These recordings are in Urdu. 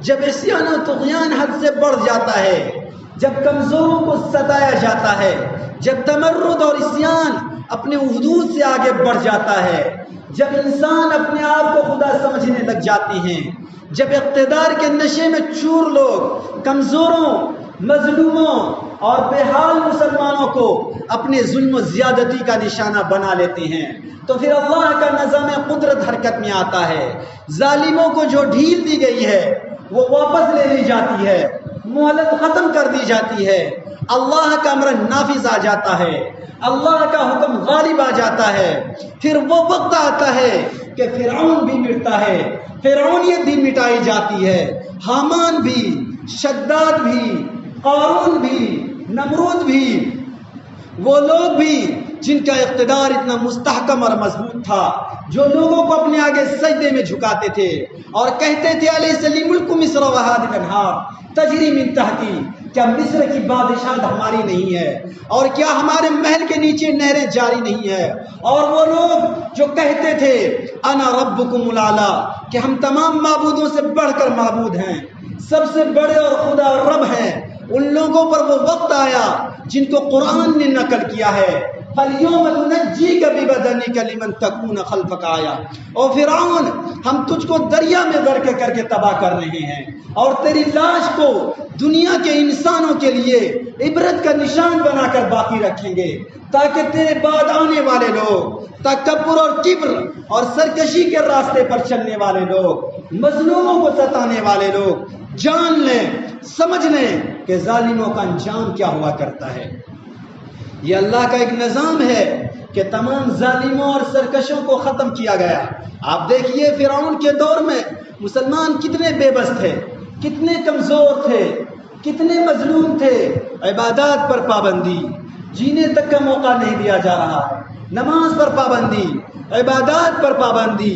جب عصیان و طغیان حد سے بڑھ جاتا ہے، جب کمزوروں کو ستایا جاتا ہے، جب تمرد اور عصیان اپنے حدود سے آگے بڑھ جاتا ہے، جب انسان اپنے آپ کو خدا سمجھنے لگ جاتی ہیں، جب اقتدار کے نشے میں چور لوگ کمزوروں، مظلوموں اور بے حال مسلمانوں کو اپنے ظلم و زیادتی کا نشانہ بنا لیتے ہیں، تو پھر اللہ کا نظام قدرت حرکت میں آتا ہے۔ ظالموں کو جو ڈھیل دی گئی ہے وہ واپس لے لی جاتی ہے، مہلت ختم کر دی جاتی ہے، اللہ کا امر نافذ آ جاتا ہے، اللہ کا حکم غالب آ جاتا ہے۔ پھر وہ وقت آتا ہے کہ فرعون بھی مٹتا ہے، فرعونیت بھی مٹائی جاتی ہے، حامان بھی، شداد بھی، قارون بھی، نمرود بھی، وہ لوگ بھی جن کا اقتدار اتنا مستحکم اور مضبوط تھا، جو لوگوں کو اپنے آگے سجدے میں جھکاتے تھے اور کہتے تھے الیس لی ملک مصر وہذہ الانہار تجری من تحتی، کیا مصر کی بادشاہت ہماری نہیں ہے اور کیا ہمارے محل کے نیچے نہریں جاری نہیں ہے؟ اور وہ لوگ جو کہتے تھے انا ربکم الاعلی، کہ ہم تمام معبودوں سے بڑھ کر معبود ہیں، سب سے بڑے اور خدا اور رب ہیں، ان لوگوں پر وہ وقت آیا جن کو قرآن نے نقل کیا ہے، فَالْيَوْمَ نُنَجِّيكَ بِبَدَنِكَ لِمَنْ تَكُونَ خَلْفَكَ آیا، او فرعون ہم تجھ کو دریا میں غرق کر کے تباہ کر رہے ہیں اور تیری لاش کو دنیا کے انسانوں کے لیے عبرت کا نشان بنا کر باقی رکھیں گے، تاکہ تیرے بعد آنے والے لوگ، تکبر اور کبر اور سرکشی کے راستے پر چلنے والے لوگ، مظلوموں کو ستانے والے لوگ جان لیں، سمجھ لیں کہ ظالموں کا انجام کیا ہوا کرتا ہے۔ یہ اللہ کا ایک نظام ہے کہ تمام ظالموں اور سرکشوں کو ختم کیا گیا۔ آپ دیکھیے فرعون کے دور میں مسلمان کتنے بے بس تھے، کتنے کمزور تھے، کتنے مظلوم تھے، عبادات پر پابندی، جینے تک کا موقع نہیں دیا جا رہا ہے، نماز پر پابندی، عبادات پر پابندی،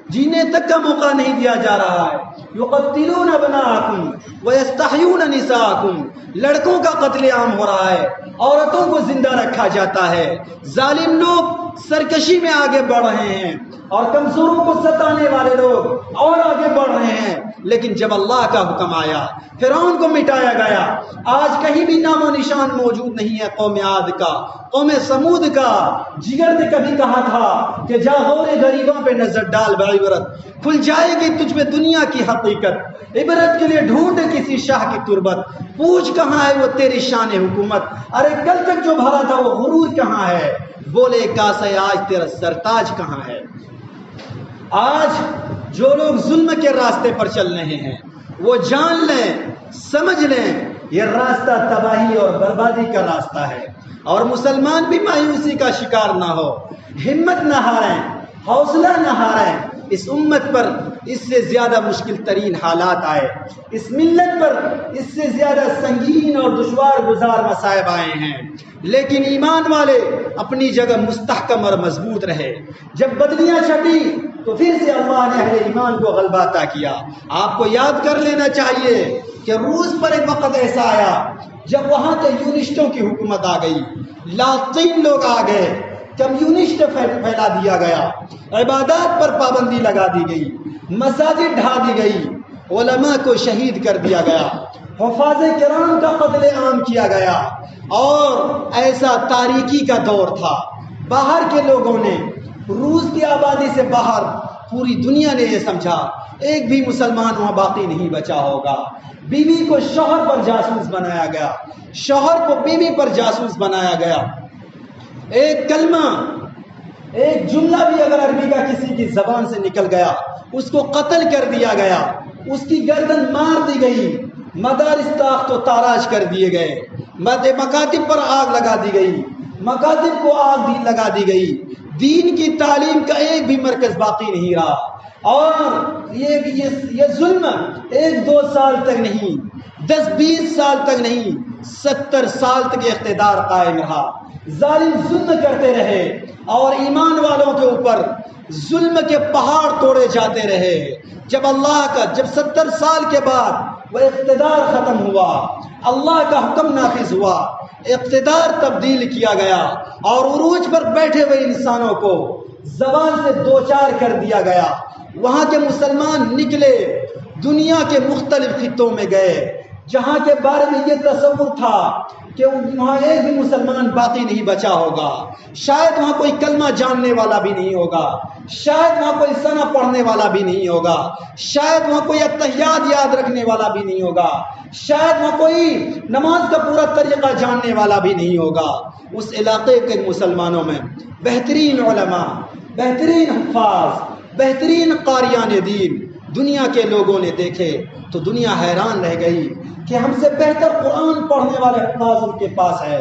جینے تک کا موقع نہیں دیا جا رہا ہے۔ یقتلون ابناءکم ویستحیون نساءکم، لڑکوں کا قتل عام ہو رہا ہے، عورتوں کو زندہ رکھا جاتا ہے، ظالم لوگ سرکشی میں آگے بڑھ رہے ہیں اور کمزوروں کو ستانے والے لوگ اور آگے بڑھ رہے ہیں۔ لیکن جب اللہ کا حکم آیا، فرعون کو مٹایا گیا، آج کہیں بھی نام و نشان موجود نہیں ہے قوم عاد کا، قوم سمود کا۔ جگر نے کبھی کہا تھا کہ جا غور غریبوں پہ نظر ڈال بعبرت، کھل جائے گی تجھ پہ دنیا کی حقیقت، عبرت کے لیے ڈھونڈ کسی شاہ کی تربت، پوچھ کہاں ہے وہ تیری شان حکومت، ارے کل تک جو بھرا تھا وہ غرور کہاں ہے، بولے کاسے آج تیرا سرتاج کہاں ہے۔ آج جو لوگ ظلم کے راستے پر چل رہے ہیں وہ جان لیں، سمجھ لیں یہ راستہ تباہی اور بربادی کا راستہ ہے، اور مسلمان بھی مایوسی کا شکار نہ ہو، ہمت نہ ہاریں، حوصلہ نہ ہاریں۔ اس امت پر اس سے زیادہ مشکل ترین حالات آئے، اس ملت پر اس سے زیادہ سنگین اور دشوار گزار مصائب آئے ہیں، لیکن ایمان والے اپنی جگہ مستحکم اور مضبوط رہے۔ جب بدلیاں چھٹی تو پھر سے اللہ نے اہل ایمان کو غلبہ عطا کیا۔ آپ کو یاد کر لینا چاہیے کہ روس پر ایک وقت ایسا آیا جب وہاں کے یونسٹوں کی حکومت آ گئی، لاطین لوگ آ گئے، کمیونسٹ پھیلا دیا گیا، عبادات پر پابندی لگا دی گئی، مساجد ڈھا دی گئی، علماء کو شہید کر دیا گیا، حفاظ کرام کا قتل عام کیا گیا، اور ایسا تاریکی کا دور تھا۔ باہر کے لوگوں نے، روس کی آبادی سے باہر پوری دنیا نے یہ سمجھا ایک بھی مسلمان وہاں باقی نہیں بچا ہوگا۔ بیوی کو شوہر پر جاسوس بنایا گیا، شوہر کو بیوی پر جاسوس بنایا گیا، ایک کلمہ، ایک جملہ بھی اگر عربی کا کسی کی زبان سے نکل گیا اس کو قتل کر دیا گیا، اس کی گردن مار دی گئی، مدارس تاخت و تاراج کر دیے گئے، مکاتب پر آگ لگا دی گئی، مکاتب کو آگ لگا دی گئی، دین کی تعلیم کا ایک بھی مرکز باقی نہیں رہا۔ اور یہ ظلم 1-2 سال تک نہیں، 10-20 سال تک نہیں، 70 سال تک اقتدار قائم رہا۔ ظالم ظلم کرتے رہے اور ایمان والوں کے اوپر ظلم کے پہاڑ توڑے جاتے رہے۔ جب 70 سال کے بعد وہ اقتدار ختم ہوا، اللہ کا حکم نافذ ہوا، اقتدار تبدیل کیا گیا اور عروج پر بیٹھے ہوئے انسانوں کو زوال سے دوچار کر دیا گیا۔ وہاں کے مسلمان نکلے، دنیا کے مختلف خطوں میں گئے جہاں کے بارے میں یہ تصور تھا کہ وہاں ایک بھی مسلمان باقی نہیں بچا ہوگا، شاید وہاں کوئی کلمہ جاننے والا بھی نہیں ہوگا، شاید وہاں کوئی ثنا پڑھنے والا بھی نہیں ہوگا، شاید وہاں کوئی اتحیات یاد رکھنے والا بھی نہیں ہوگا، شاید وہاں کوئی نماز کا پورا طریقہ جاننے والا بھی نہیں ہوگا۔ اس علاقے کے مسلمانوں میں بہترین علماء، بہترین حفاظ، بہترین قاریان دین دنیا کے لوگوں نے دیکھے تو دنیا حیران رہ گئی کہ ہم سے بہتر قرآن پڑھنے والے حفاظ ان کے پاس ہے،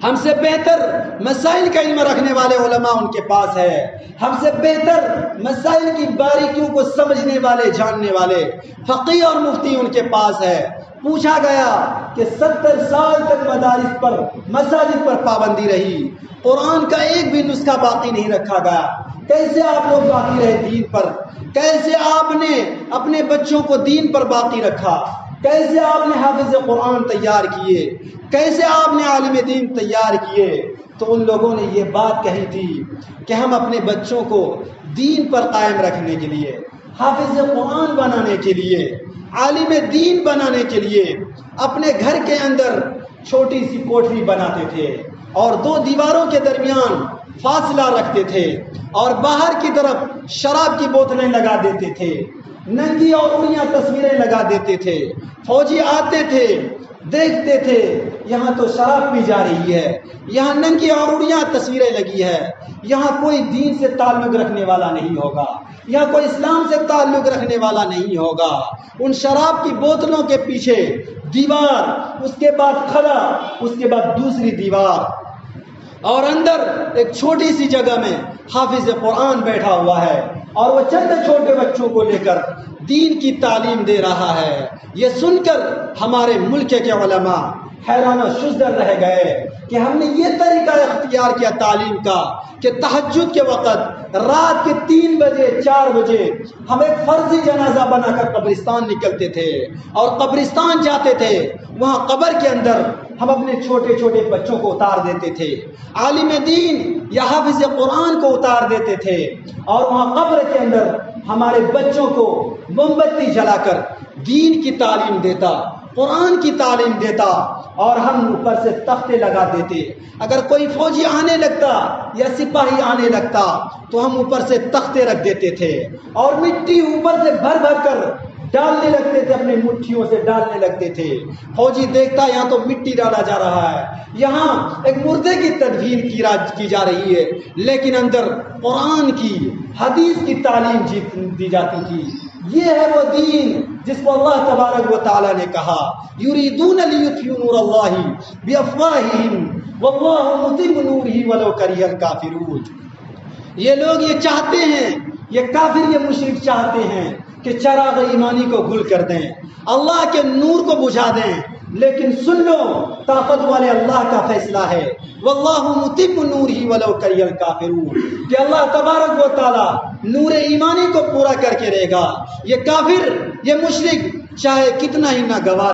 ہم سے بہتر مسائل کا علم رکھنے والے علماء ان کے پاس ہے، ہم سے بہتر مسائل کی باریکیوں کو سمجھنے والے جاننے والے فقیہ اور مفتی ان کے پاس ہے۔ پوچھا گیا کہ 70 سال تک مدارس پر، مساجد پر پابندی رہی، قرآن کا ایک بھی نسخہ باقی نہیں رکھا گیا، کیسے آپ لوگ باقی رہے دین پر؟ کیسے آپ نے اپنے بچوں کو دین پر باقی رکھا؟ کیسے آپ نے حافظ قرآن تیار کیے؟ کیسے آپ نے عالم دین تیار کیے؟ تو ان لوگوں نے یہ بات کہی تھی کہ ہم اپنے بچوں کو دین پر قائم رکھنے کے لیے، حافظ قرآن بنانے کے لیے، عالم دین بنانے کے لیے اپنے گھر کے اندر چھوٹی سی کوٹری بناتے تھے اور 2 دیواروں کے درمیان فاصلہ رکھتے تھے اور باہر کی طرف شراب کی بوتلیں لگا دیتے تھے، ننگی اور اڑیاں تصویریں لگا دیتے تھے۔ فوجی آتے تھے، دیکھتے تھے یہاں تو شراب پی جا رہی ہے، یہاں ننگی اور اڑیاں تصویریں لگی ہے، یہاں کوئی دین سے تعلق رکھنے والا نہیں ہوگا، یہاں کوئی اسلام سے تعلق رکھنے والا نہیں ہوگا۔ ان شراب کی بوتلوں کے پیچھے دیوار، اس کے بعد خلا، اس کے بعد دوسری دیوار، اور اندر ایک چھوٹی سی جگہ میں حافظ قرآن بیٹھا ہوا ہے اور وہ چند چھوٹے بچوں کو لے کر دین کی تعلیم دے رہا ہے۔ یہ سن کر ہمارے ملک کے علماء حیران و شزدر رہ گئے کہ ہم نے یہ طریقہ اختیار کیا تعلیم کا کہ تہجد کے وقت رات کے 3 بجے 4 بجے ہم ایک فرضی جنازہ بنا کر قبرستان نکلتے تھے اور قبرستان جاتے تھے، وہاں قبر کے اندر ہم اپنے چھوٹے چھوٹے بچوں کو اتار دیتے تھے، عالم دین یا حافظ قرآن کو اتار دیتے تھے اور وہاں قبر کے اندر ہمارے بچوں کو موم بتی جلا کر دین کی تعلیم دیتا، قرآن کی تعلیم دیتا اور ہم اوپر سے تختے لگا دیتے۔ اگر کوئی فوجی آنے لگتا یا سپاہی آنے لگتا تو ہم اوپر سے تختے رکھ دیتے تھے اور مٹی اوپر سے بھر بھر کر ڈالنے لگتے تھے، اپنی مٹھیوں سے ڈالنے لگتے تھے۔ فوجی دیکھتا یہاں تو مٹی ڈالا جا رہا ہے، یہاں ایک مردے کی تدفین کی جا رہی ہے، لیکن اندر قرآن کی، حدیث کی تعلیم دی جاتی تھی۔ یہ ہے وہ دین جس کو اللہ تبارک و تعالیٰ نے کہا یریدون لیطفئوا نور اللہ بافواہہم واللہ متم نورہ ولو کرہ الکافرون۔ یہ لوگ یہ چاہتے ہیں، یہ کافر، یہ مشرک چاہتے ہیں کہ چراغ ایمانی کو گل کر دیں، اللہ کے نور کو بجھا دیں، لیکن سن لو طاقت والے اللہ کا فیصلہ ہے واللہ متم نورہ ولو کرہ الکافرون، کہ اللہ تبارک و تعالیٰ نور ایمانی کو پورا کر کے رہے گا۔ یہ کافر، یہ مشرک چاہے کتنا ہی ناگوار